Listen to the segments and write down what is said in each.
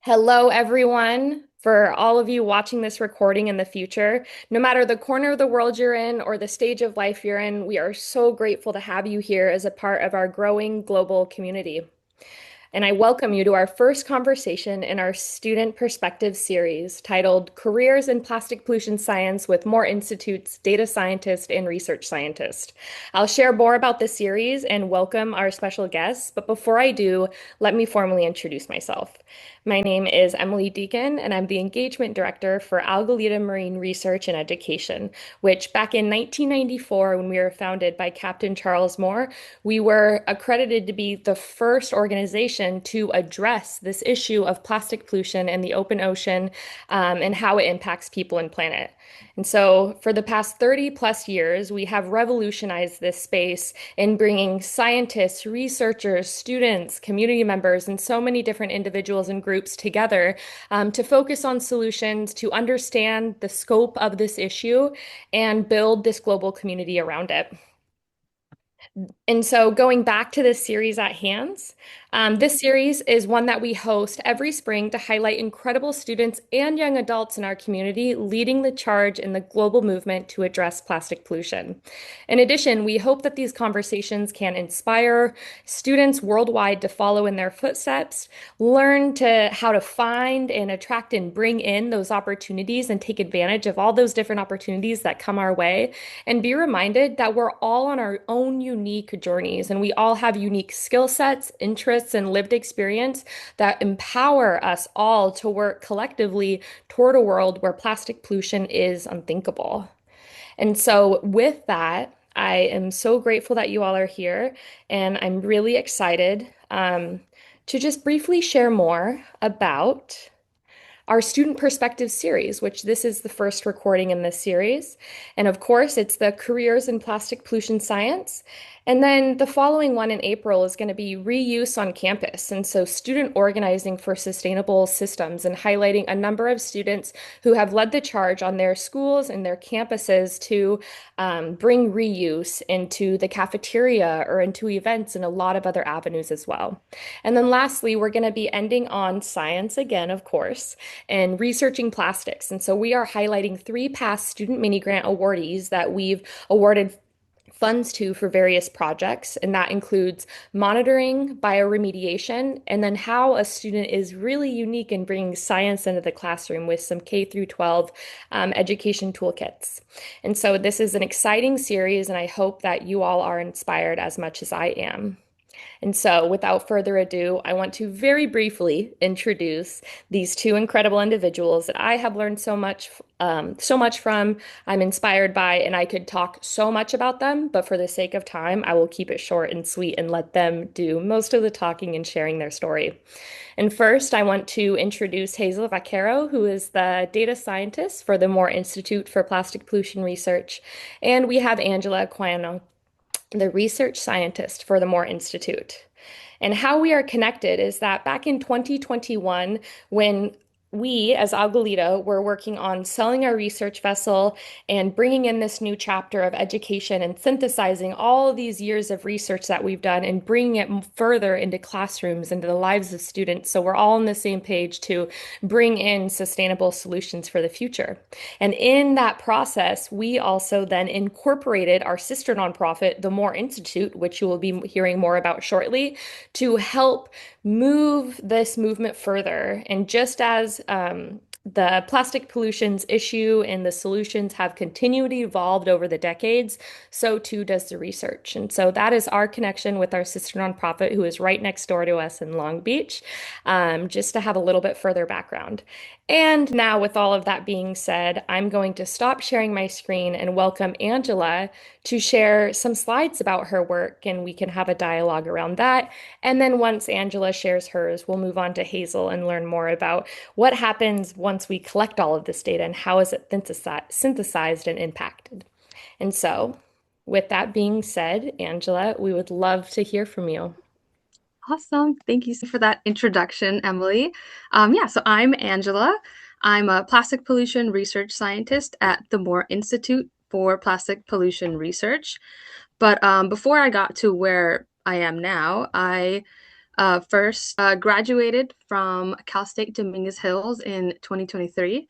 Hello, everyone. For all of you watching this recording in the future, no matter the corner of the world you're in or the stage of life you're in, we are so grateful to have you here as a part of our growing global community. And I welcome you to our first conversation in our Student Perspective series titled Careers in Plastic Pollution Science with More Institute's Data Scientist and Research Scientist. I'll share more about the series and welcome our special guests, but before I do, let me formally introduce myself. My name is Emily Dekin, and I'm the Engagement Director for Algalita Marine Research and Education, which back in 1994, when we were founded by Captain Charles Moore, we were accredited to be the first organization to address this issue of plastic pollution in the open ocean and how it impacts people and planet. And so, for the past 30 plus years, we have revolutionized this space in bringing scientists, researchers, students, community members, and so many different individuals and groups together to focus on solutions to understand the scope of this issue and build this global community around it. And so, going back to this series at hands, this series is one that we host every spring to highlight incredible students and young adults in our community leading the charge in the global movement to address plastic pollution. In addition, we hope that these conversations can inspire students worldwide to follow in their footsteps, learn to how to find and attract and bring in those opportunities and take advantage of all those different opportunities that come our way, and be reminded that we're all on our own unique journeys and we all have unique skill sets, interests, and lived experience that empower us all to work collectively toward a world where plastic pollution is unthinkable. And so, with that, I am so grateful that you all are here, and I'm really excited to just briefly share more about our Student Perspective series, which this is the first recording in this series. And of course, it's the Careers in Plastic Pollution Science. And then the following one in April is going to be reuse on campus. And so student organizing for sustainable systems and highlighting a number of students who have led the charge on their schools and their campuses to bring reuse into the cafeteria or into events and a lot of other avenues as well. And then lastly, we're going to be ending on science again, of course, and researching plastics. And so we are highlighting three past student mini grant awardees that we've awarded funds to for various projects, and that includes monitoring, bioremediation, and then how a student is really unique in bringing science into the classroom with some K through 12 education toolkits. And so this is an exciting series, and I hope that you all are inspired as much as I am. And so, without further ado, I want to very briefly introduce these two incredible individuals that I have learned so much from, I'm inspired by, and I could talk so much about them, but for the sake of time, I will keep it short and sweet and let them do most of the talking and sharing their story. And first, I want to introduce Hazel Vaquero, who is the data scientist for the Moore Institute for Plastic Pollution Research, and we have Angela Anguiano, the research scientist for the Moore Institute. And how we are connected is that back in 2021, when we, as Algalita, were working on selling our research vessel and bringing in this new chapter of education and synthesizing all of these years of research that we've done and bringing it further into classrooms, into the lives of students. So we're all on the same page to bring in sustainable solutions for the future. And in that process, we also then incorporated our sister nonprofit, the Moore Institute, which you will be hearing more about shortly, to help move this movement further. And just as the plastic pollutions issue and the solutions have continually evolved over the decades, so too does the research. And so that is our connection with our sister nonprofit, who is right next door to us in Long Beach, just to have a little bit further background. And now, with all of that being said, I'm going to stop sharing my screen and welcome Angela to share some slides about her work, and we can have a dialogue around that. And then once Angela shares hers, we'll move on to Hazel and learn more about what happens once we collect all of this data and how is it synthesized and impacted. And so, with that being said, Angela, we would love to hear from you. Awesome. Thank you for that introduction, Emily. So I'm Angela. I'm a plastic pollution research scientist at the Moore Institute for Plastic Pollution Research. But before I got to where I am now, I First, graduated from Cal State Dominguez Hills in 2023.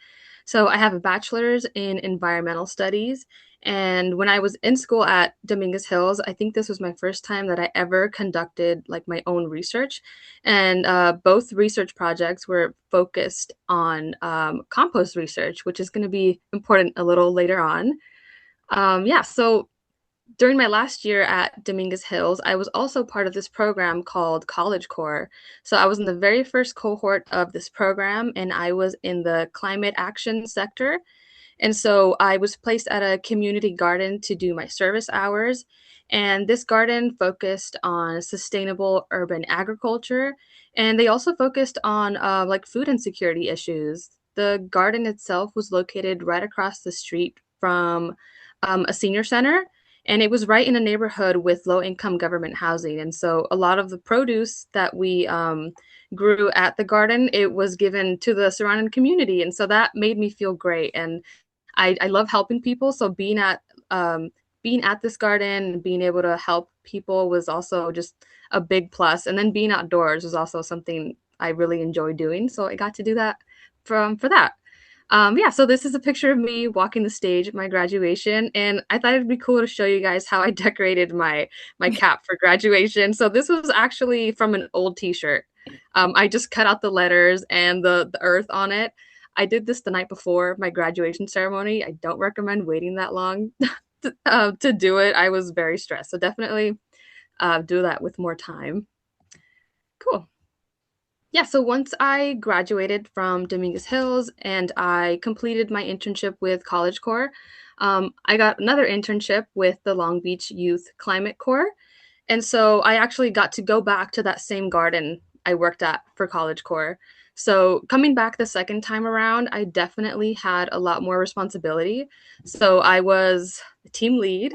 So I have a bachelor's in environmental studies. And when I was in school at Dominguez Hills, I think this was my first time that I ever conducted like my own research. And both research projects were focused on compost research, which is going to be important a little later on. So during my last year at Dominguez Hills, I was also part of this program called College Corps. So I was in the very first cohort of this program, and I was in the climate action sector. And so I was placed at a community garden to do my service hours. And this garden focused on sustainable urban agriculture. And they also focused on like food insecurity issues. The garden itself was located right across the street from a senior center. And it was right in a neighborhood with low income government housing. And so a lot of the produce that we grew at the garden, it was given to the surrounding community. And so that made me feel great. And I love helping people. So being at this garden and being able to help people was also just a big plus. And then being outdoors was also something I really enjoy doing. So I got to do that for that. So this is a picture of me walking the stage at my graduation, and I thought it'd be cool to show you guys how I decorated my cap for graduation. So this was actually from an old T-shirt. I just cut out the letters and the earth on it. I did this the night before my graduation ceremony. I don't recommend waiting that long to do it. I was very stressed, so definitely do that with more time. Cool. Yeah, so once I graduated from Dominguez Hills and I completed my internship with College Corps, I got another internship with the Long Beach Youth Climate Corps. And so I actually got to go back to that same garden I worked at for College Corps. So coming back the second time around, I definitely had a lot more responsibility. So I was the team lead,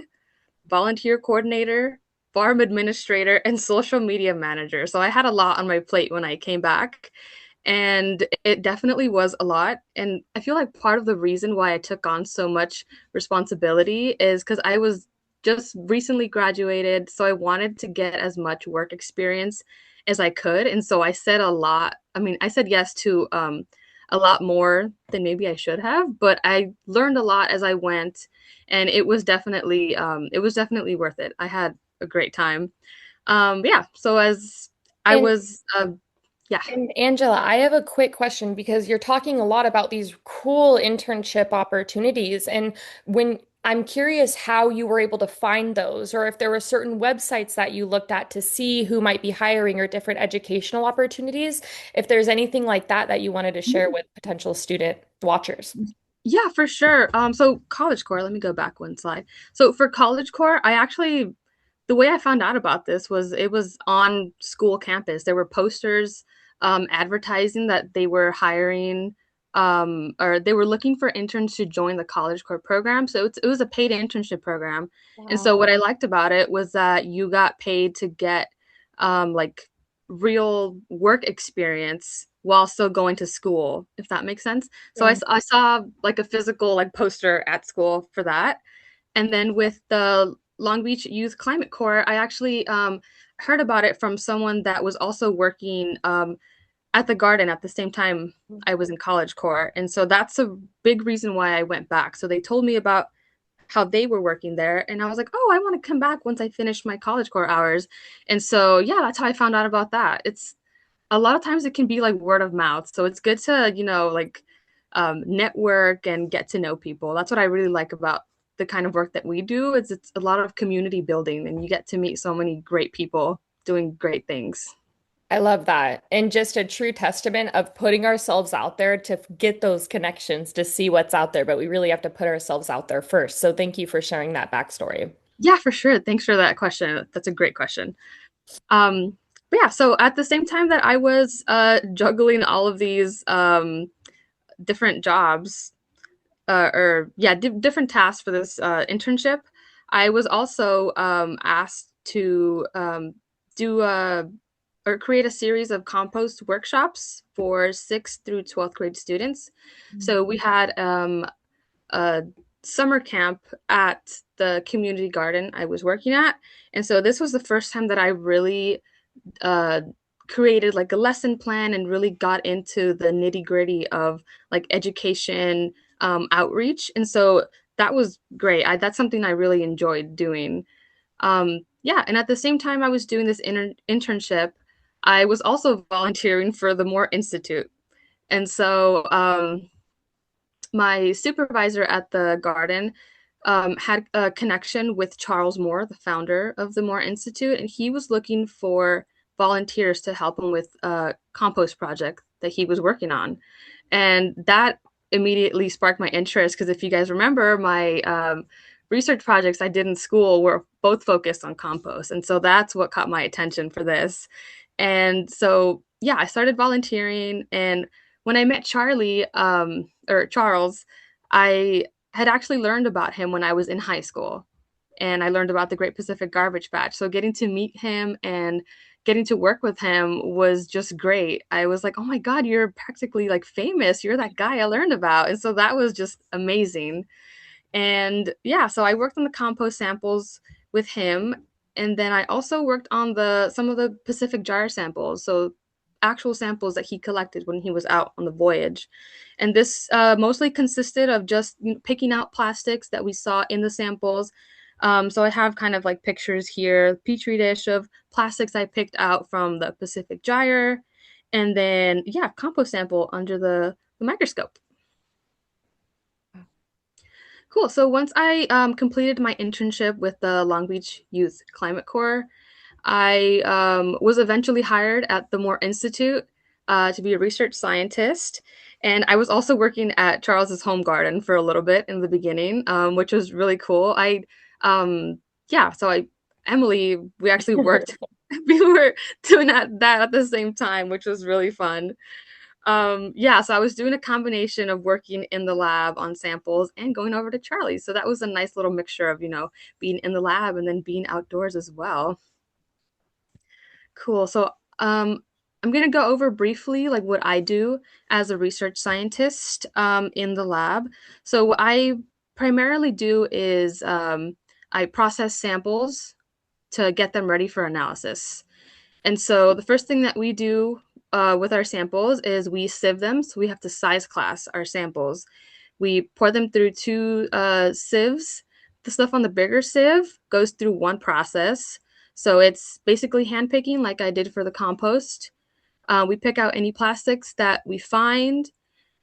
volunteer coordinator, farm administrator, and social media manager. So I had a lot on my plate when I came back. And it definitely was a lot. And I feel like part of the reason why I took on so much responsibility is because I was just recently graduated. So I wanted to get as much work experience as I could. And so I said a lot. I mean, I said yes to a lot more than maybe I should have, but I learned a lot as I went, and it was definitely worth it. I had a great time. So as I And was yeah. And Angela, I have a quick question because you're talking a lot about these cool internship opportunities. And when I'm curious how you were able to find those, or if there were certain websites that you looked at to see who might be hiring or different educational opportunities, if there's anything like that that you wanted to share with potential student watchers. Yeah, for sure. So College Corps, let me go back one slide. So for College Corps, the way I found out about this was it was on school campus. There were posters advertising that they were hiring or they were looking for interns to join the College Corps program. So it was a paid internship program. And Wow. so what I liked about it was that you got paid to get like real work experience while still going to school, if that makes sense. So Yeah. I saw like a physical like poster at school for that. And then with the Long Beach Youth Climate Corps, I actually heard about it from someone that was also working at the garden at the same time I was in College Corps. And so that's a big reason why I went back. So they told me about how they were working there. And I was like, oh, I want to come back once I finish my College Corps hours. And so, yeah, that's how I found out about that. It's a lot of times it can be like word of mouth. So it's good to, like network and get to know people. That's what I really like about the kind of work that we do. It's a lot of community building and you get to meet so many great people doing great things. I love that. And just a true testament of putting ourselves out there to get those connections to see what's out there. But we really have to put ourselves out there first. So thank you for sharing that backstory. Yeah, for sure. Thanks for that question. That's a great question. But yeah, so at the same time that I was juggling all of these different jobs, different tasks for this internship, I was also asked to do or create a series of compost workshops for 6th through 12th grade students. So we had a summer camp at the community garden I was working at. And so this was the first time that I really uh, created like a lesson plan and really got into the nitty gritty of like education outreach. And so that was great. That's something I really enjoyed doing. Yeah, and at the same time I was doing this internship, I was also volunteering for the Moore Institute. And so my supervisor at the garden had a connection with Charles Moore, the founder of the Moore Institute, and he was looking for volunteers to help him with a compost project that he was working on. And that immediately sparked my interest because if you guys remember, my research projects I did in school were both focused on compost. And so that's what caught my attention for this. And so, yeah, I started volunteering. And when I met Charles, I had actually learned about him when I was in high school. And I learned about the Great Pacific Garbage Patch. So getting to meet him and getting to work with him was just great. I was like, oh my God, you're practically like famous. You're that guy I learned about. And so that was just amazing. And yeah, so I worked on the compost samples with him. And then I also worked on the some of the Pacific Gyre samples. So actual samples that he collected when he was out on the voyage. And this mostly consisted of just picking out plastics that we saw in the samples. So I have kind of like pictures here, petri dish of plastics I picked out from the Pacific Gyre, and then yeah, compost sample under the microscope. Cool. So once I completed my internship with the Long Beach Youth Climate Corps, I was eventually hired at the Moore Institute to be a research scientist. And I was also working at Charles's home garden for a little bit in the beginning, which was really cool. Yeah, so Emily, we actually worked, we were doing that at the same time, which was really fun. Yeah, so I was doing a combination of working in the lab on samples and going over to Charlie's. So that was a nice little mixture of, being in the lab and then being outdoors as well. Cool. So, I'm going to go over briefly like what I do as a research scientist in the lab. So, what I primarily do is I process samples to get them ready for analysis. And so, the first thing that we do with our samples is we sieve them. So, we have to size class our samples. We pour them through two sieves. The stuff on the bigger sieve goes through one process. So it's basically hand picking, like I did for the compost. We pick out any plastics that we find,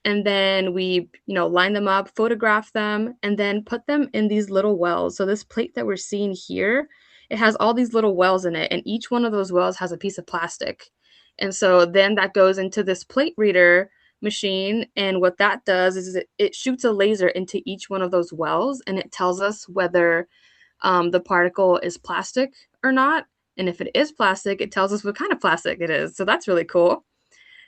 and then we, line them up, photograph them, and then put them in these little wells. So this plate that we're seeing here, it has all these little wells in it, and each one of those wells has a piece of plastic. And so then that goes into this plate reader machine, and what that does is it shoots a laser into each one of those wells, and it tells us whether the particle is plastic or not. And if it is plastic, it tells us what kind of plastic it is. So that's really cool.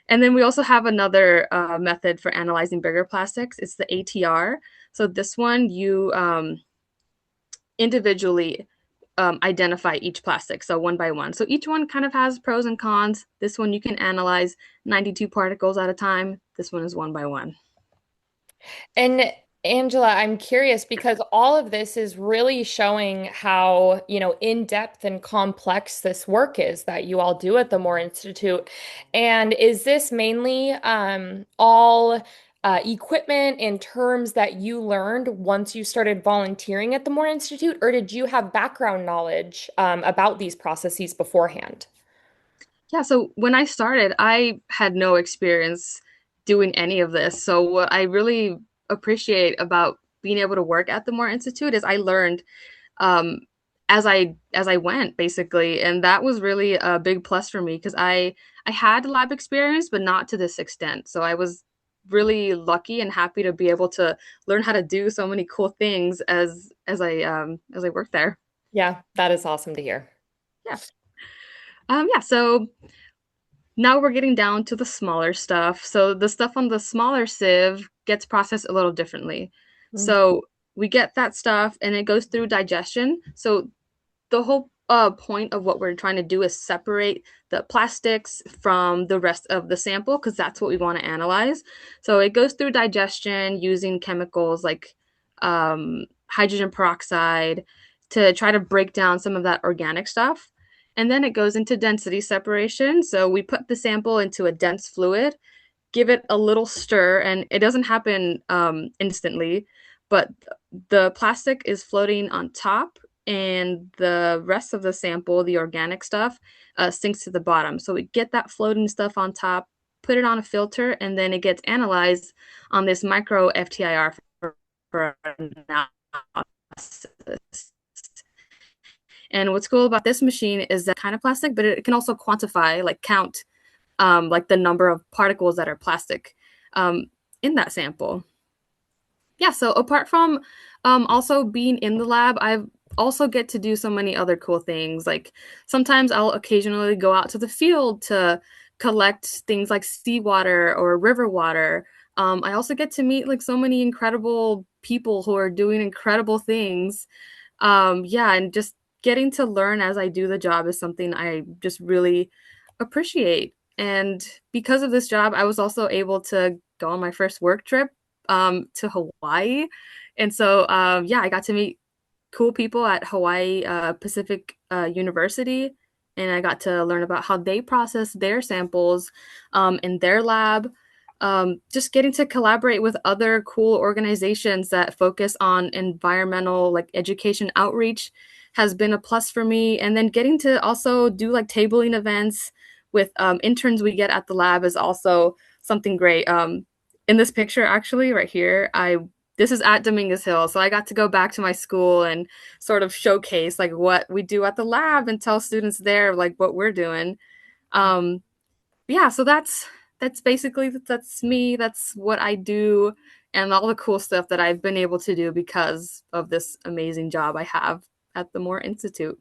And then we also have another method for analyzing bigger plastics. It's the ATR. So this one, you individually identify each plastic, so one by one. So each one kind of has pros and cons. This one you can analyze 92 particles at a time. This one is one by one. And Angela, I'm curious because all of this is really showing how, in-depth and complex this work is that you all do at the Moore Institute. And is this mainly all equipment and terms that you learned once you started volunteering at the Moore Institute, or did you have background knowledge about these processes beforehand? Yeah, so when I started, I had no experience doing any of this. So what I really appreciate about being able to work at the Moore Institute is I learned um, as I went basically, and that was really a big plus for me because I had lab experience, but not to this extent. So I was really lucky and happy to be able to learn how to do so many cool things as I worked there. Yeah, that is awesome to hear. Yeah. Yeah, so now we're getting down to the smaller stuff. So the stuff on the smaller sieve gets processed a little differently. Mm. So we get that stuff and it goes through digestion. So the whole point of what we're trying to do is separate the plastics from the rest of the sample because that's what we want to analyze. So it goes through digestion using chemicals like hydrogen peroxide to try to break down some of that organic stuff. And then it goes into density separation. So we put the sample into a dense fluid, give it a little stir, and it doesn't happen instantly, but the plastic is floating on top, and the rest of the sample, the organic stuff, sinks to the bottom. So we get that floating stuff on top, put it on a filter, and then it gets analyzed on this micro FTIR for analysis. And what's cool about this machine is that kind of plastic, but it can also quantify, like count, like the number of particles that are plastic um, in that sample. Yeah, so apart from also being in the lab, I also get to do so many other cool things. Like sometimes I'll occasionally go out to the field to collect things like seawater or river water. I also get to meet like so many incredible people who are doing incredible things. Yeah, and just getting to learn as I do the job is something I just really appreciate. And because of this job, I was also able to go on my first work trip to Hawaii. And so, yeah, I got to meet cool people at Hawaii Pacific University, and I got to learn about how they process their samples in their lab. Just getting to collaborate with other cool organizations that focus on environmental like education outreach has been a plus for me. And then getting to also do like tabling events with interns we get at the lab is also something great. In this picture, actually, right here, I this is at Dominguez Hill, so I got to go back to my school and sort of showcase like what we do at the lab and tell students there like what we're doing. Um, yeah, so that's basically that's me. That's what I do, and all the cool stuff that I've been able to do because of this amazing job I have at the Moore Institute.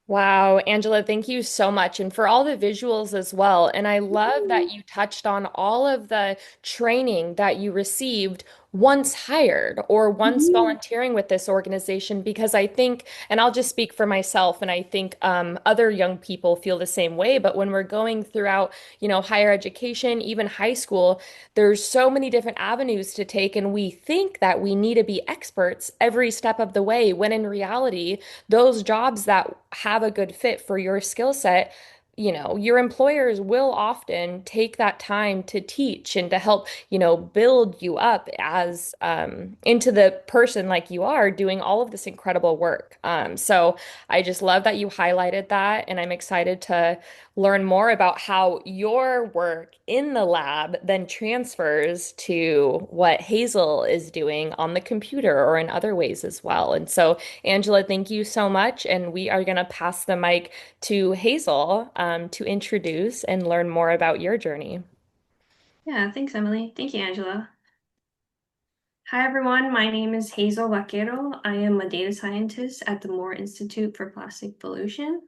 Wow, Angela, thank you so much. And for all the visuals as well. And I love that you touched on all of the training that you received once hired or once Mhm. volunteering with this organization, because I think, and I'll just speak for myself, and I think other young people feel the same way. But when we're going throughout, higher education, even high school, there's so many different avenues to take, and we think that we need to be experts every step of the way, when in reality, those jobs that have a good fit for your skill set, your employers will often take that time to teach and to help, build you up as into the person like you are doing all of this incredible work. So I just love that you highlighted that, and I'm excited to learn more about how your work in the lab then transfers to what Hazel is doing on the computer or in other ways as well. And so Angela, thank you so much. And we are going to pass the mic to Hazel to introduce and learn more about your journey. Yeah, thanks, Emily. Thank you, Angela. Hi, everyone. My name is Hazel Vaquero. I am a data scientist at the Moore Institute for Plastic Pollution,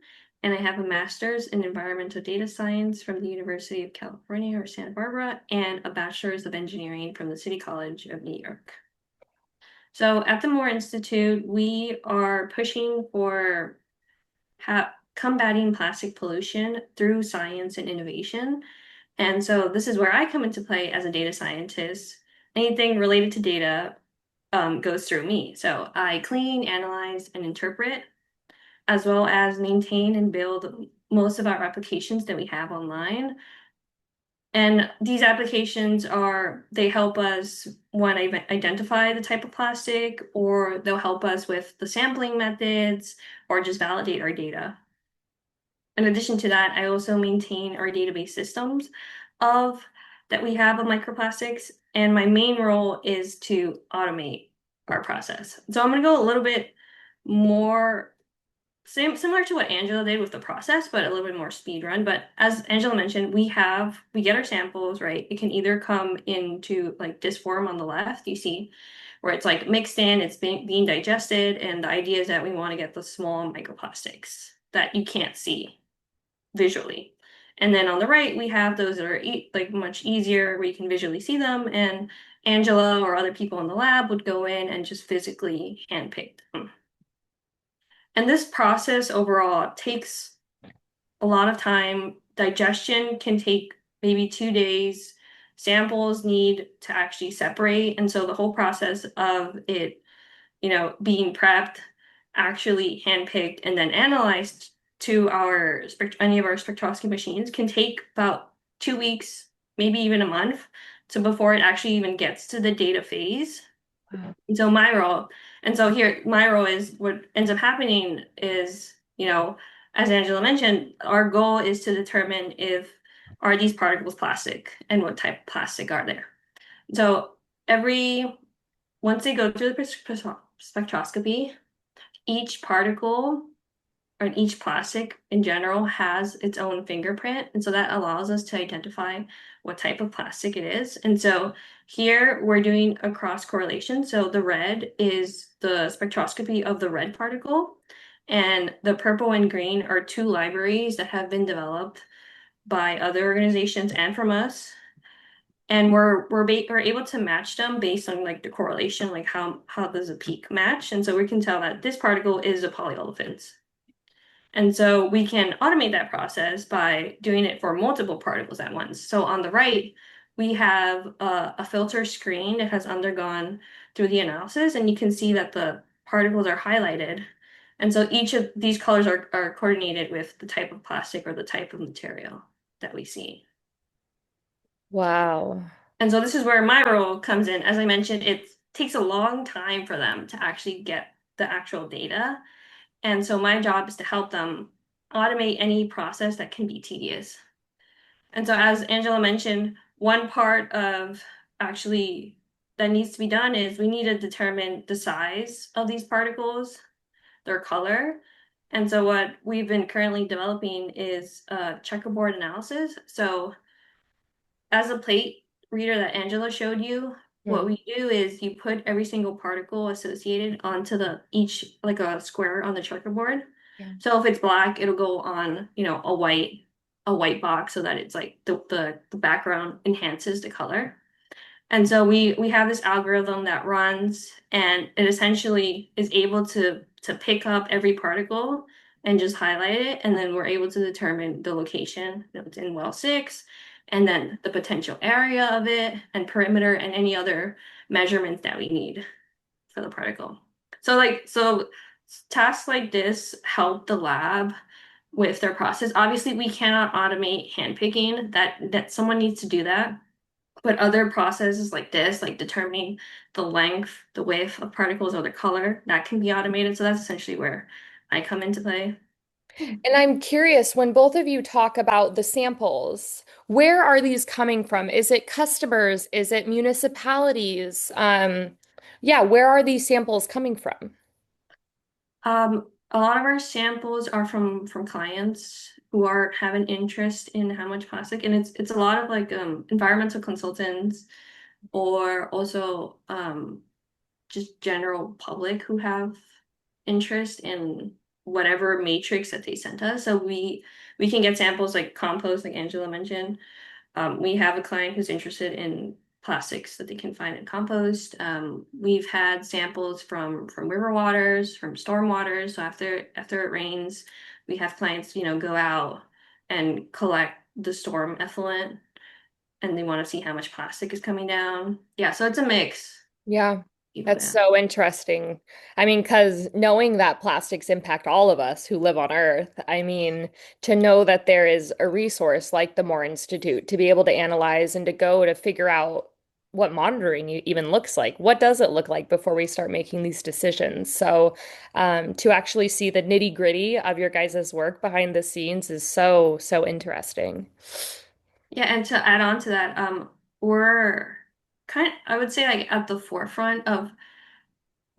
and I have a master's in environmental data science from the University of California or Santa Barbara, and a bachelor's of engineering from the City College of New York. So at the Moore Institute, we are pushing for combating plastic pollution through science and innovation. And so this is where I come into play as a data scientist. Anything related to data goes through me. So I clean, analyze, and interpret, as well as maintain and build most of our applications that we have online. And these applications they help us, one, identify the type of plastic, or they'll help us with the sampling methods, or just validate our data. In addition to that, I also maintain our database systems of that we have of microplastics, and my main role is to automate our process. So I'm going to go a little bit more similar to what Angela did with the process, but a little bit more speed run. But as Angela mentioned, we get our samples, right? It can either come into like this form on the left, you see, where it's like mixed in, it's being digested, and the idea is that we want to get the small microplastics that you can't see visually. And then on the right, we have those that are like much easier where you can visually see them. And Angela or other people in the lab would go in and just physically handpick them. And this process overall takes a lot of time. Digestion can take maybe 2 days. Samples need to actually separate. And so the whole process of it, being prepped, actually handpicked, and then analyzed to any of our spectroscopy machines can take about 2 weeks, maybe even a month, to before it actually even gets to the data phase. Wow. And so my role, and so here my role is what ends up happening is, as Angela mentioned, our goal is to determine if are these particles plastic and what type of plastic are there. So every once they go through the spectroscopy, each particle or each plastic in general has its own fingerprint. And so that allows us to identify what type of plastic it is. And so here we're doing a cross correlation. So the red is the spectroscopy of the red particle, and the purple and green are two libraries that have been developed by other organizations and from us. And we're able to match them based on like the correlation, like how does a peak match? And so we can tell that this particle is a polyolefins. And so we can automate that process by doing it for multiple particles at once. So on the right, we have a filter screen that has undergone through the analysis, and you can see that the particles are highlighted. And so each of these colors are coordinated with the type of plastic or the type of material that we see. Wow. And so this is where my role comes in. As I mentioned, it takes a long time for them to actually get the actual data. And so my job is to help them automate any process that can be tedious. And so as Angela mentioned, one part of actually that needs to be done is we need to determine the size of these particles, their color. And so what we've been currently developing is a checkerboard analysis. So as a plate reader that Angela showed you, what Hmm. we do is you put every single particle associated onto the each like a square on the checkerboard. Yeah. So if it's black, it'll go on, a white box so that it's like the background enhances the color. And so we have this algorithm that runs, and it essentially is able to pick up every particle and just highlight it, and then we're able to determine the location that it's in well six, and then the potential area of it, and perimeter, and any other measurements that we need for the particle. So tasks like this help the lab with their process. Obviously, we cannot automate hand picking. That someone needs to do that. But other processes like this, like determining the length, the width of particles or the color, that can be automated. So that's essentially where I come into play. And I'm curious, when both of you talk about the samples, where are these coming from? Is it customers? Is it municipalities? Yeah, where are these samples coming from? A lot of our samples are from clients who are have an interest in how much plastic, and it's a lot of like environmental consultants or also just general public who have interest in whatever matrix that they sent us. So we can get samples like compost, like Angela mentioned. We have a client who's interested in plastics that they can find in compost. We've had samples from river waters, from storm waters. So after it rains, we have clients, go out and collect the storm effluent, and they want to see how much plastic is coming down. Yeah, so it's a mix. Yeah, People, that's yeah. so interesting. I mean, because knowing that plastics impact all of us who live on Earth, I mean, to know that there is a resource like the Moore Institute to be able to analyze and to go to figure out what monitoring even looks like. What does it look like before we start making these decisions? So, to actually see the nitty-gritty of your guys' work behind the scenes is so, so interesting. Yeah, and to add on to that, we're I would say like at the forefront of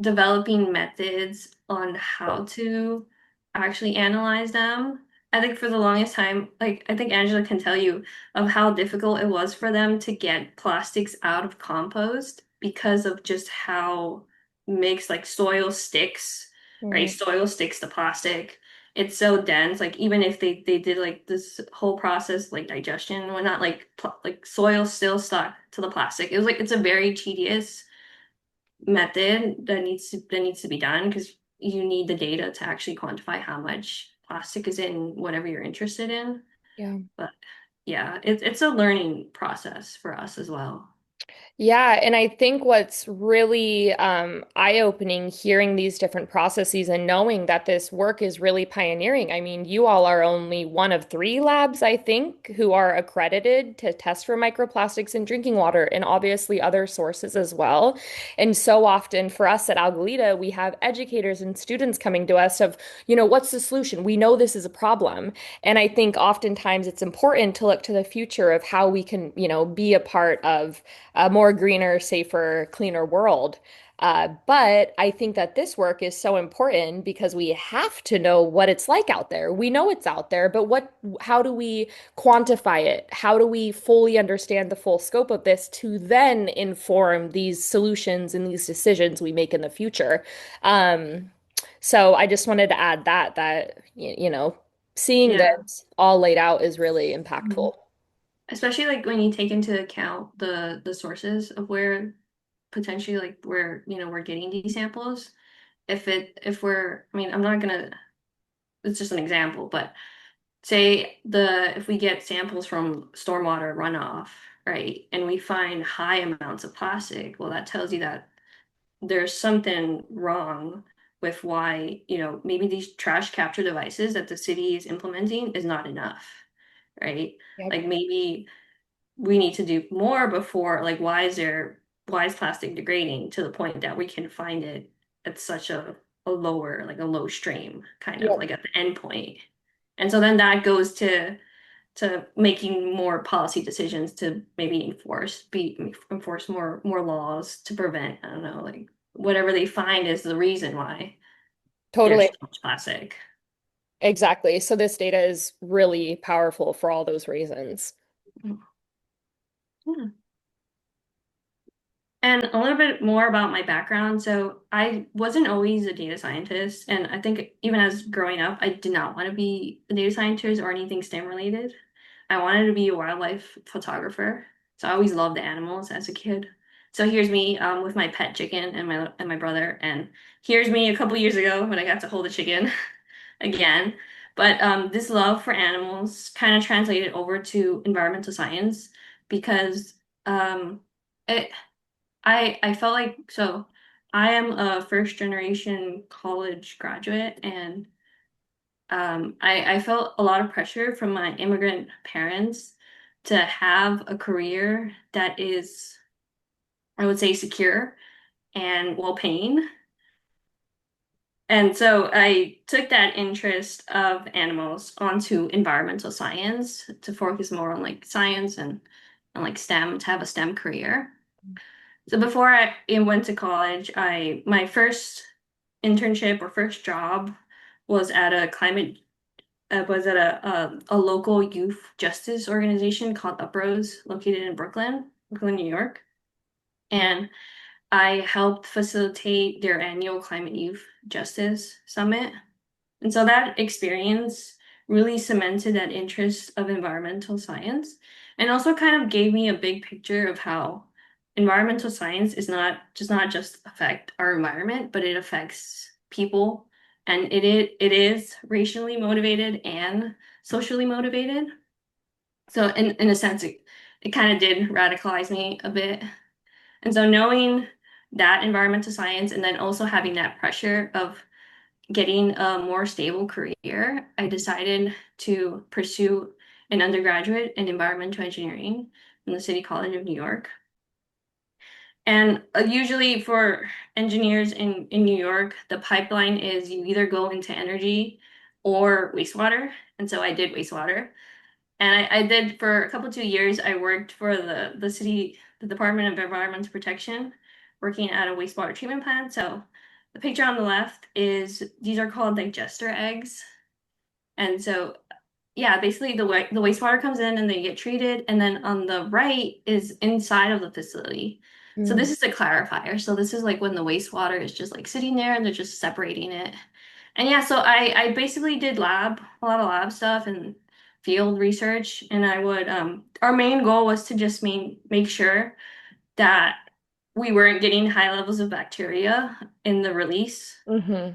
developing methods on how to actually analyze them. I think for the longest time, like I think Angela can tell you of how difficult it was for them to get plastics out of compost because of just how mixed like soil sticks, right? Mm, Soil sticks to plastic. It's so dense. Like even if they did like this whole process like digestion and whatnot, like soil still stuck to the plastic. It was like it's a very tedious method that needs to be done because you need the data to actually quantify how much plastic is in whatever you're interested in. yeah. But yeah, it's a learning process for us as well. Yeah, and I think what's really eye-opening hearing these different processes and knowing that this work is really pioneering. I mean, you all are only one of three labs, I think, who are accredited to test for microplastics in drinking water and obviously other sources as well. And so often for us at Algalita, we have educators and students coming to us of, what's the solution? We know this is a problem. And I think oftentimes it's important to look to the future of how we can, be a part of a more greener, safer, cleaner world. But I think that this work is so important because we have to know what it's like out there. We know it's out there, but how do we quantify it? How do we fully understand the full scope of this to then inform these solutions and these decisions we make in the future? Um, so I just wanted to add that seeing Yeah. this all laid out is really Mhm. impactful. Especially like when you take into account the sources of where potentially like where, we're getting these samples. If we're, I mean, I'm not gonna, it's just an example, but say if we get samples from stormwater runoff, right, and we find high amounts of plastic, well, that tells you that there's something wrong with why, maybe these trash capture devices that the city is implementing is not enough, right? Yep. Like maybe we need to do more before, like, why is plastic degrading to the point that we can find it at such a lower, like a low stream, kind of Yep. like at the end point. And so then that goes to making more policy decisions to maybe enforce more laws to prevent, I don't know, like whatever they find is the reason why there's Totally. so much plastic. Exactly. So this data is really powerful for all those reasons. Yeah. And a little bit more about my background. So I wasn't always a data scientist, and I think even as growing up, I did not want to be a data scientist or anything STEM related. I wanted to be a wildlife photographer. So I always loved the animals as a kid. So here's me with my pet chicken and my brother, and here's me a couple years ago when I got to hold a chicken again. But this love for animals kind of translated over to environmental science because um, it I felt like so I am a first generation college graduate and I felt a lot of pressure from my immigrant parents to have a career that is, I would say, secure and well paying. And so I took that interest of animals onto environmental science to focus more on like science and like STEM to have a STEM career. So before I went to college, I my first internship or first job was at a climate was at a local youth justice organization called Uprose, located in Brooklyn, New York. And I helped facilitate their annual Climate Youth Justice Summit. And so that experience really cemented that interest of environmental science and also kind of gave me a big picture of how environmental science is not just affect our environment, but it affects people. And it is racially motivated and socially motivated. So in a sense, it kind of did radicalize me a bit. And so knowing that environmental science and then also having that pressure of getting a more stable career, I decided to pursue an undergraduate in environmental engineering from the City College of New York. And usually for engineers in New York, the pipeline is you either go into energy or wastewater. And so I did wastewater. And I did for a couple 2 years, I worked for the Department of Environmental Protection, working at a wastewater treatment plant. So the picture on the left is these are called digester eggs. And so yeah, basically the wastewater comes in and they get treated, and then on the right is inside of the facility. So Mm. this is a clarifier. So this is like when the wastewater is just like sitting there and they're just separating it. And yeah, so I basically did a lot of lab stuff and field research, and I would our main goal was to just make sure that we weren't getting high levels of bacteria in the release Hmm.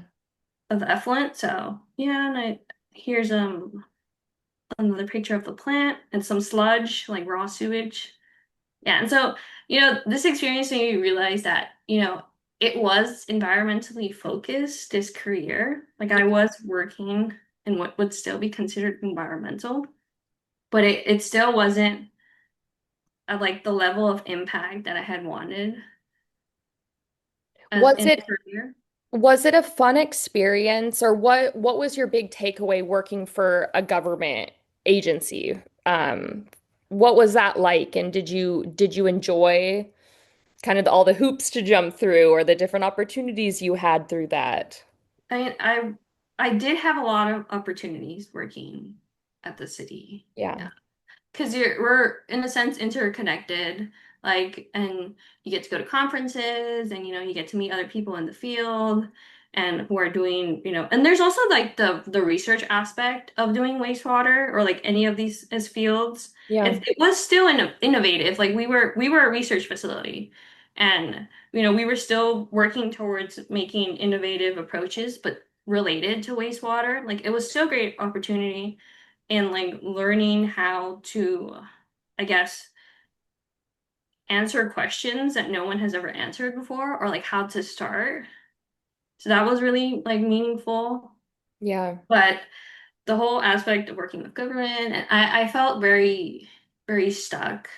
of the effluent. So yeah, and here's another picture of the plant and some sludge, like raw sewage. Yeah, and so, this experience made me realize that, it was environmentally focused, this career. Like I was working in what would still be considered environmental, but it still wasn't at like the level of impact that I had wanted as Was in a it career. was it a fun experience, or what was your big takeaway working for a government agency? What was that like, and did you enjoy kind of all the hoops to jump through or the different opportunities you had through that? I mean, I did have a lot of opportunities working at the city. Yeah. Yeah. Because we're in a sense interconnected, like, and you get to go to conferences and you get to meet other people in the field and who are doing, and there's also like the research aspect of doing wastewater or like any of these as fields. Yeah. It was still innovative. Like we were a research facility and we were still working towards making innovative approaches, but related to wastewater. Like it was still a great opportunity and like learning how to, I guess, answer questions that no one has ever answered before, or like how to start. So that was really like meaningful. Yeah. But the whole aspect of working with government, and I felt very, very stuck.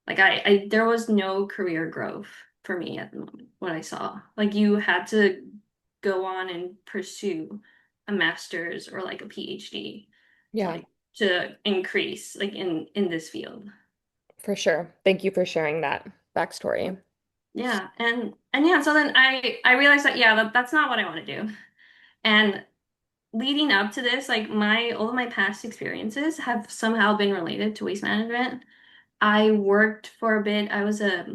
Like there was no career growth for me at the moment, what I saw. Like you had to go on and pursue a master's or like a PhD to Yeah, like to increase like in this field. for sure. Thank you for sharing that backstory. Yeah, and yeah, so then I realized that yeah, that's not what I want to do. And leading up to this, like my all of my past experiences have somehow been related to waste management. I worked for a bit. I was a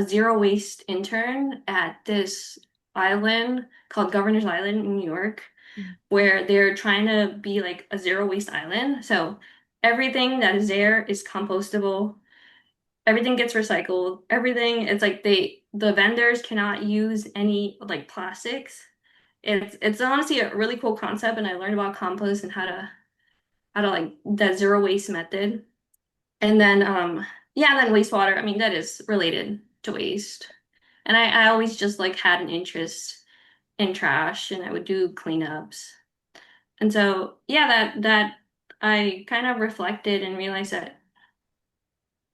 zero waste intern at this island called Governor's Island in New York, Mm. where they're trying to be like a zero waste island. So everything that is there is compostable. Everything gets recycled. Everything, it's like the vendors cannot use any like plastics. It's honestly a really cool concept, and I learned about compost and how to like that zero waste method. And then yeah, then wastewater. I mean, that is related to waste. And I always just like had an interest in trash and I would do cleanups. And so yeah, that I kind of reflected and realized that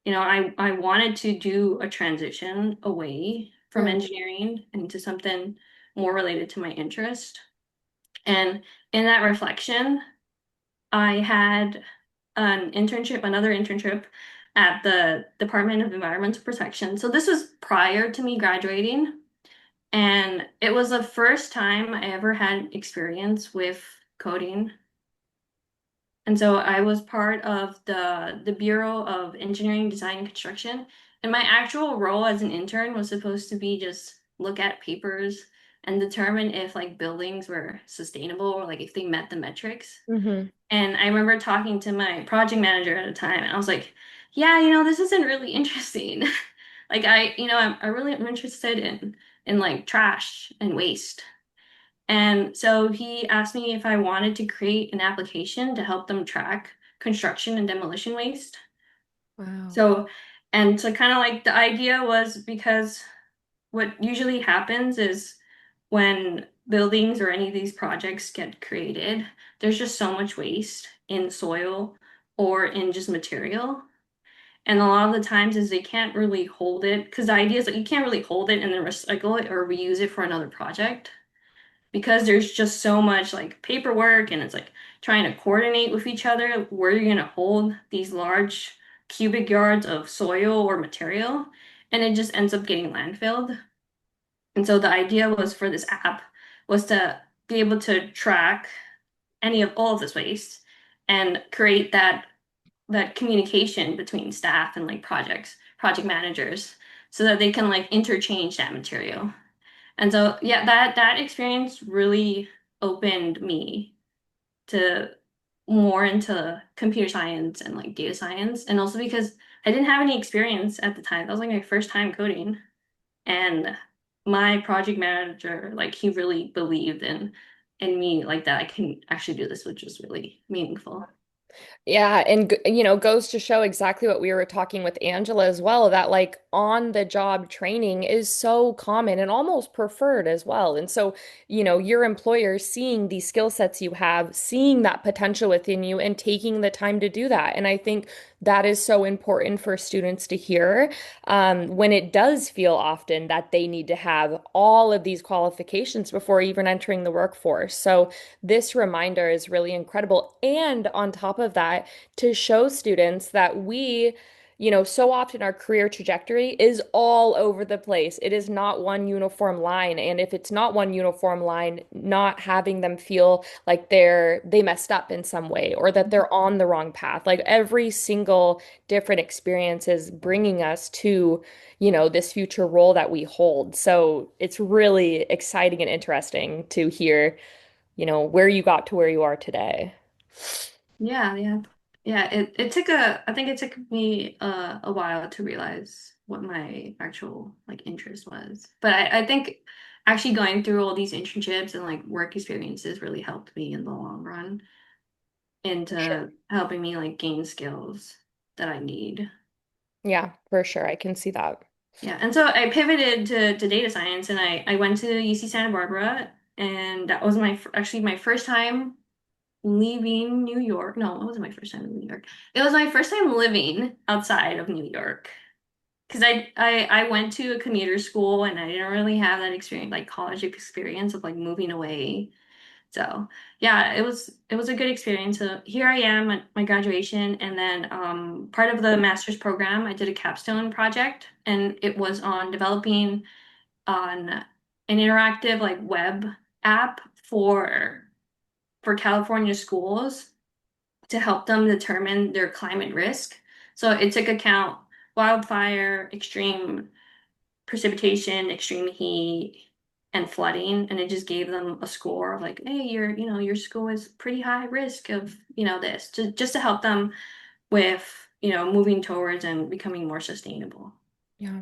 I wanted to do a transition away from Yeah. engineering into something more related to my interest. And in that reflection, I had another internship at the Department of Environmental Protection. So this was prior to me graduating, and it was the first time I ever had experience with coding. And so I was part of the Bureau of Engineering, Design, and Construction. And my actual role as an intern was supposed to be just look at papers and determine if like buildings were sustainable or like if they met the metrics. Hmm. And I remember talking to my project manager at the time, and I was like, "Yeah, this isn't really interesting. Like I really am interested in like trash and waste." And so he asked me if I wanted to create an application to help them track construction and demolition waste. Wow. So, and so kind of like the idea was because what usually happens is when buildings or any of these projects get created, there's just so much waste in soil or in just material. And a lot of the times is they can't really hold it because the idea is that you can't really hold it and then recycle it or reuse it for another project because there's just so much like paperwork and it's like trying to coordinate with each other where you're going to hold these large cubic yards of soil or material and it just ends up getting landfilled. And so the idea was for this app was to be able to track any of all of this waste and create that communication between staff and like project managers so that they can like interchange that material. And so yeah, that experience really opened me to more into computer science and like data science and also because I didn't have any experience at the time. That was like my first time coding. And my project manager, like he really believed in me like that I can actually do this, which was really meaningful. Yeah, and you know, goes to show exactly what we were talking with Angela as well, that like on the job training is so common and almost preferred as well. And so, you know, your employer seeing these skill sets you have, seeing that potential within you and taking the time to do that. And I think that is so important for students to hear when it does feel often that they need to have all of these qualifications before even entering the workforce. So this reminder is really incredible. And on top of that, to show students that so often our career trajectory is all over the place. It is not one uniform line. And if it's not one uniform line, not having them feel like they messed up in some way or that they're on the wrong path. Like every single different experience is bringing us to, this future role that we hold. So it's really exciting and interesting to hear where you got to where you are today. Yeah, yeah. Yeah, I think it took me a while to realize what my actual like interest was. But I think actually going through all these internships and like work experiences really helped me in the long run Sure. into helping me like gain skills that I need. Yeah, for sure. I can see that. Yeah, and so I pivoted to data science and I went to UC Santa Barbara and that was actually my first time leaving New York. No, it wasn't my first time in New York. It was my first time living outside of New York. Because I went to a commuter school and I didn't really have that experience, like college experience of like moving away. So yeah, it was a good experience. So here I am at my graduation, and then part of the master's program, I did a capstone project, and it was on developing on an interactive like web app for California schools to help them determine their climate risk. So it took account wildfire, extreme precipitation, extreme heat, and flooding, and it just gave them a score of like, hey, your school is pretty high risk of, this, just to help them with, moving towards and becoming more sustainable. Yeah.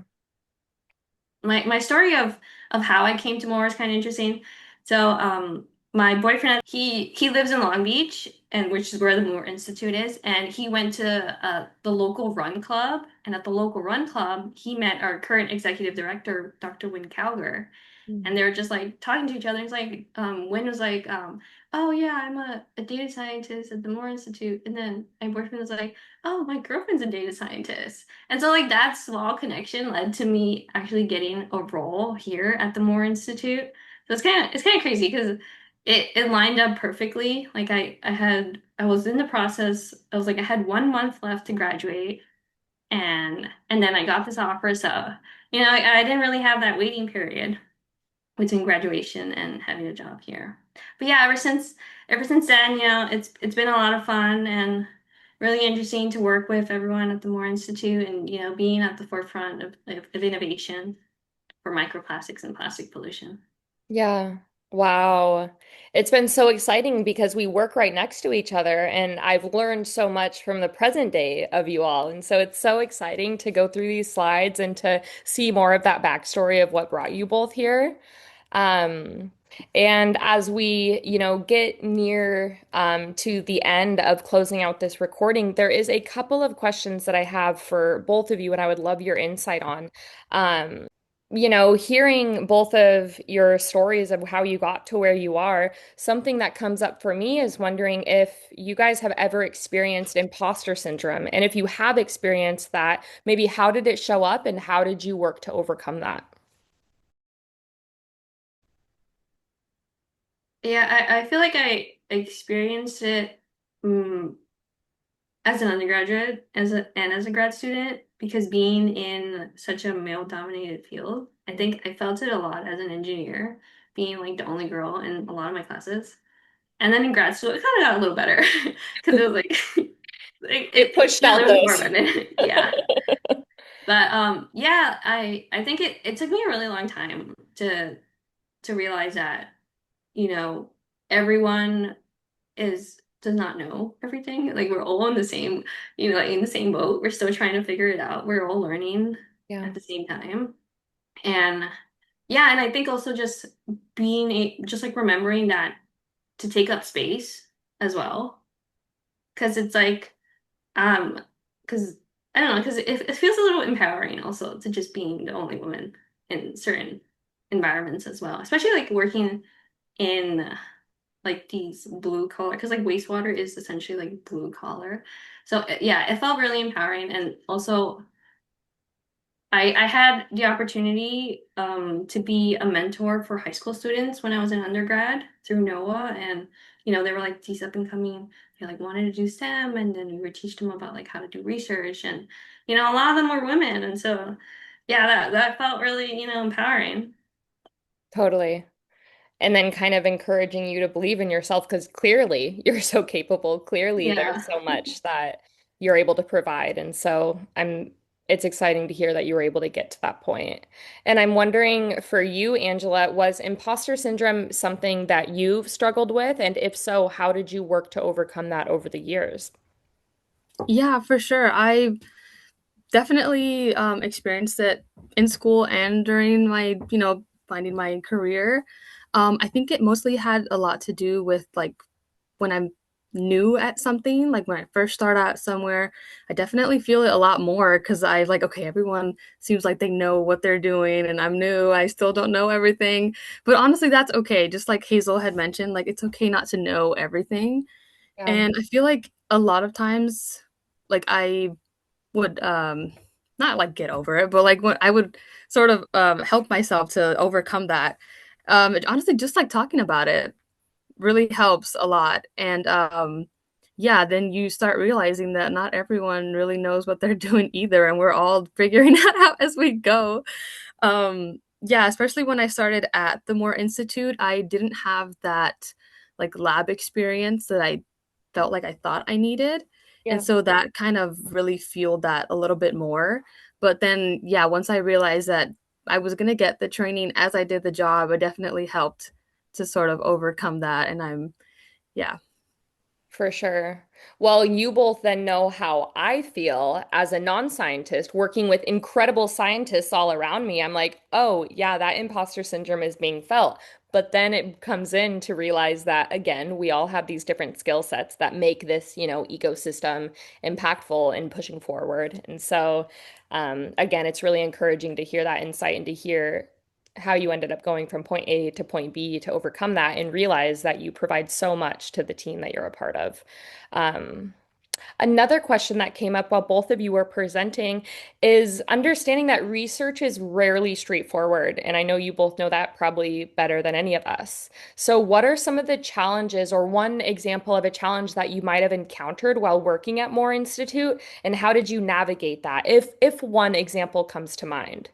My story of how I came to Moore is kind of interesting. So, my boyfriend, he lives in Long Beach, and which is where the Moore Institute is, and he went to the local run club, and at the local run club, he met our current executive director, Dr. Wynn Calger, Mm. and they were just like talking to each other. It's like Wynn was like, "Oh yeah, I'm a data scientist at the Moore Institute," and then my boyfriend was like, "Oh, my girlfriend's a data scientist." And so like that small connection led to me actually getting a role here at the Moore Institute. So it's kind of crazy because it lined up perfectly. Like I was in the process. I was like I had 1 month left to graduate, and then I got this offer. So I didn't really have that waiting period between graduation and having a job here. But yeah, ever since then, it's been a lot of fun and really interesting to work with everyone at the Moore Institute and being at the forefront of innovation for microplastics and plastic pollution. Yeah. Wow. It's been so exciting because we work right next to each other, and I've learned so much from the present day of you all. And so it's so exciting to go through these slides and to see more of that backstory of what brought you both here. Um, and as we, get near to the end of closing out this recording, there is a couple of questions that I have for both of you, and I would love your insight on. Hearing both of your stories of how you got to where you are, something that comes up for me is wondering if you guys have ever experienced imposter syndrome. And if you have experienced that, maybe how did it show up and how did you work to overcome that? Yeah, I feel like I experienced it mm, as an undergraduate and as a grad student because being in such a male-dominated field, I think I felt it a lot as an engineer, being like the only girl in a lot of my classes. And then in grad school, it kind of got a little better because it was like, It pushed there out was more those. women. Yeah. But yeah, I think it took me a really long time to realize that, you know, everyone does not know everything. Like we're all in the same, in the same boat. We're still trying to figure it out. We're all learning Yeah. at the same time. And yeah, and I think also just just like remembering that to take up space as well. because it's like because I don't know, because it feels a little empowering also to just being the only woman in certain environments as well, especially like working in like these blue collar, because like wastewater is essentially like blue collar. So yeah, it felt really empowering, and also I had the opportunity to be a mentor for high school students when I was in undergrad through NOAA, and they were like these up and coming. They like wanted to do STEM, and then we would teach them about like how to do research, and a lot of them were women, and so yeah, that felt really empowering. Totally. And then kind of encouraging you to believe in yourself because clearly you're so capable. Clearly Yeah. there's so much that you're able to provide. And so it's exciting to hear that you were able to get to that point. And I'm wondering for you, Angela, was imposter syndrome something that you've struggled with? And if so, how did you work to overcome that over the years? Yeah, for sure. I definitely experienced it in school and during my, finding my career. I think it mostly had a lot to do with like when I'm new at something, like when I first start out somewhere, I definitely feel it a lot more because I like, okay, everyone seems like they know what they're doing and I'm new. I still don't know everything. But honestly, that's okay. Just like Hazel had mentioned, like it's okay not to know everything. Yeah. And I feel like a lot of times, like I would not like get over it, but like when I would sort of help myself to overcome that. Honestly, just like talking about it really helps a lot. And yeah, then you start realizing that not everyone really knows what they're doing either, and we're all figuring that out as we go. Yeah, especially when I started at the Moore Institute, I didn't have that like lab experience that I felt like I thought I needed. And Yeah. so that kind of really fueled that a little bit more. But then, yeah, once I realized that I was going to get the training as I did the job, it definitely helped to sort of overcome that. And yeah. For sure. Well, you both then know how I feel as a non-scientist working with incredible scientists all around me. I'm like, oh, yeah, that imposter syndrome is being felt. But then it comes in to realize that, again, we all have these different skill sets that make this, ecosystem impactful and pushing forward. And so, again, it's really encouraging to hear that insight and to hear how you ended up going from point A to point B to overcome that and realize that you provide so much to the team that you're a part of. Um, Another question that came up while both of you were presenting is understanding that research is rarely straightforward. And I know you both know that probably better than any of us. So, what are some of the challenges, or one example of a challenge that you might have encountered while working at Moore Institute, and how did you navigate that? If one example comes to mind.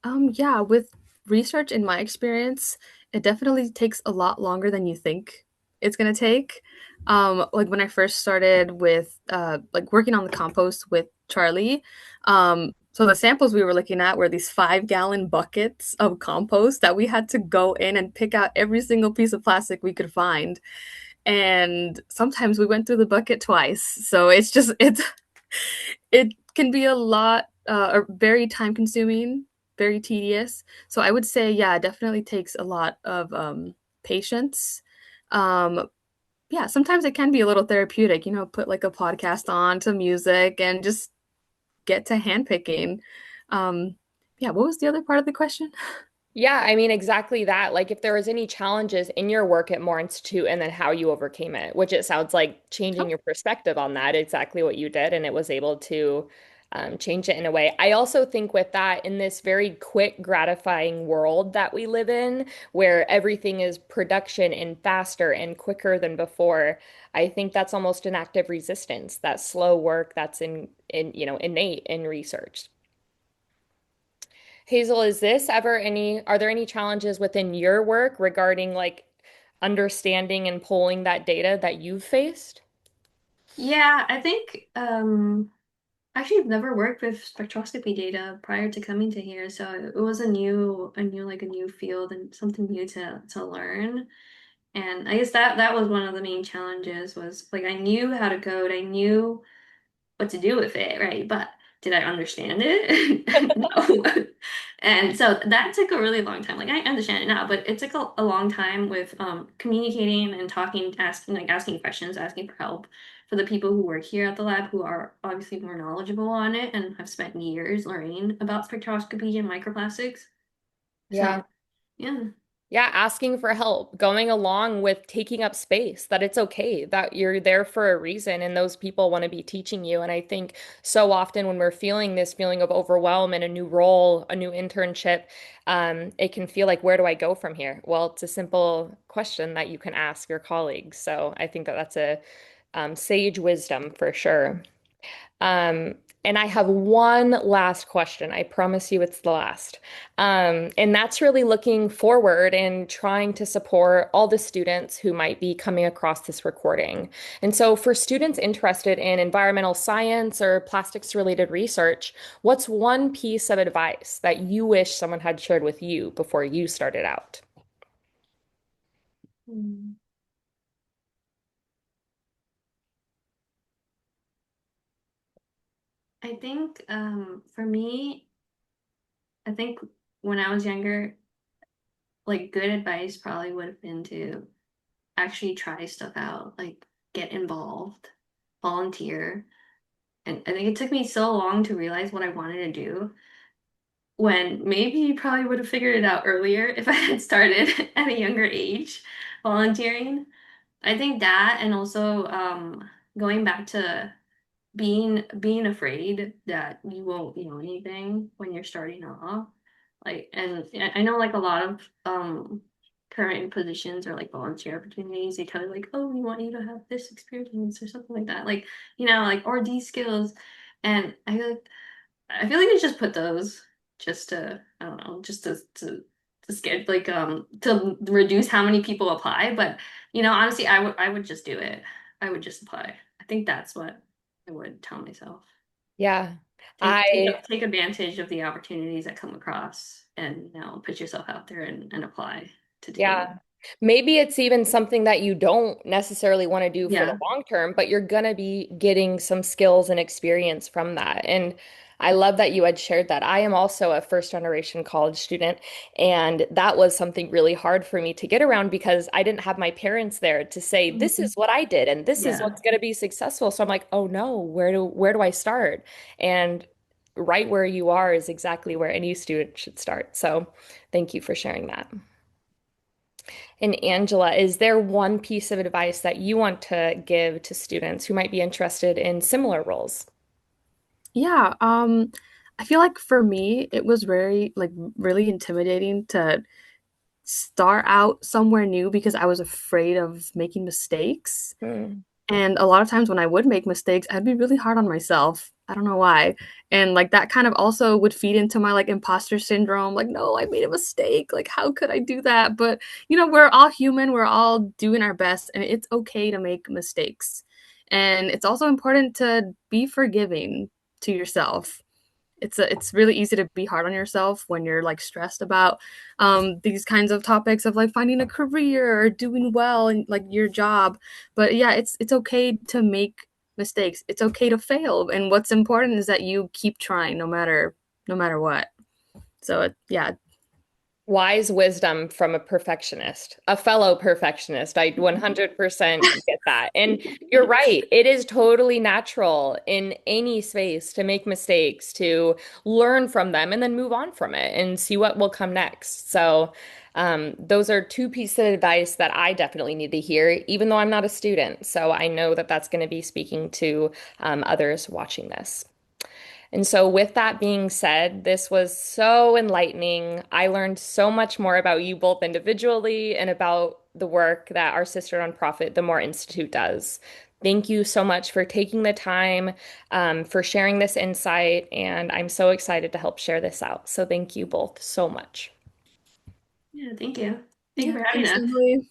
Yeah, with research in my experience, it definitely takes a lot longer than you think it's gonna take. Like when I first started with like working on the compost with Charlie, so the samples we were looking at were these 5-gallon buckets of compost that we had to go in and pick out every single piece of plastic we could find. And sometimes we went through the bucket twice. So it can be a lot or very time consuming, very tedious. So I would say, yeah, it definitely takes a lot of patience. Um, yeah, sometimes it can be a little therapeutic, put like a podcast on, some music, and just get to handpicking. Um, yeah, what was the other part of the question? Yeah, I mean, exactly that. Like, if there was any challenges in your work at Moore Institute and then how you overcame it, which it sounds like changing Oh, your perspective on that, exactly what you did, and it was able to change it in a way. I also think with that, in this very quick, gratifying world that we live in, where everything is production and faster and quicker than before, I think that's almost an act of resistance, that slow work that's innate in research. Hazel, are there any challenges within your work regarding like understanding and pulling that data that you've faced? Yeah, I think actually I've never worked with spectroscopy data prior to coming to here, so it was a new field and something new to learn. And I guess that was one of the main challenges was like I knew how to code, I knew what to do with it, right? But did I understand it? No. And so that took a really long time. Like I understand it now, but it took a long time with communicating and talking, asking asking questions, asking for help for the people who work here at the lab who are obviously more knowledgeable on it and have spent years learning about spectroscopy and microplastics. Yeah. So yeah. Yeah, asking for help, going along with taking up space, that it's okay, that you're there for a reason and those people want to be teaching you. And I think so often when we're feeling this feeling of overwhelm in a new role, a new internship, it can feel like, where do I go from here? Well, it's a simple question that you can ask your colleagues. So I think that that's a sage wisdom for sure. Um, and I have one last question. I promise you it's the last. And that's really looking forward and trying to support all the students who might be coming across this recording. And so, for students interested in environmental science or plastics related research, what's one piece of advice that you wish someone had shared with you before you started out? Mm. I think for me, I think when I was younger, like good advice probably would have been to actually try stuff out, like get involved, volunteer. And I think it took me so long to realize what I wanted to do when maybe you probably would have figured it out earlier if I had started at a younger age volunteering. I think that and also going back to being afraid that you won't know anything when you're starting off. Like, and I know like a lot of current positions or like volunteer opportunities, they tell you like, oh, we want you to have this experience or something like that. Like, like or these skills. And I feel like they just put those just to, I don't know, just to scare like to reduce how many people apply. But honestly, I would just do it. I would just apply. I think that's what I would tell myself. Yeah. Take take I take advantage of the opportunities that come across and put yourself out there and apply to do it. Yeah. Maybe it's even something that you don't necessarily want to do for the Yeah. long term, but you're going to be getting some skills and experience from that. And I love that you had shared that. I am also a first generation college student, and that was something really hard for me to get around because I didn't have my parents there to say, this Mhm. is what I did and this is Yeah. what's going to be successful. So I'm like, oh no, where do I start? And right where you are is exactly where any student should start. So thank you for sharing that. And Angela, is there one piece of advice that you want to give to students who might be interested in similar roles? Yeah, I feel like for me, it was very, like, really intimidating to start out somewhere new because I was afraid of making mistakes. Hmm. And a lot of times when I would make mistakes, I'd be really hard on myself. I don't know why. And like that kind of also would feed into my like imposter syndrome. Like, no, I made a mistake. Like, how could I do that? But we're all human. We're all doing our best, and it's okay to make mistakes. And it's also important to be forgiving to yourself. It's really easy to be hard on yourself when you're like stressed about these kinds of topics of like finding a career or doing well in like your job. But yeah, it's okay to make mistakes. It's okay to fail, and what's important is that you keep trying no matter what. So yeah. Wise wisdom from a perfectionist, a fellow perfectionist. I 100% get that. And you're right. It is totally natural in any space to make mistakes, to learn from them, and then move on from it and see what will come next. So, those are two pieces of advice that I definitely need to hear, even though I'm not a student. So I know that that's going to be speaking to others watching this. And so, with that being said, this was so enlightening. I learned so much more about you both individually and about the work that our sister nonprofit, the Moore Institute, does. Thank you so much for taking the time, for sharing this insight, and I'm so excited to help share this out. So, thank you both so much. Yeah, thank you. Thank you Yeah, for having thanks, us. Emily.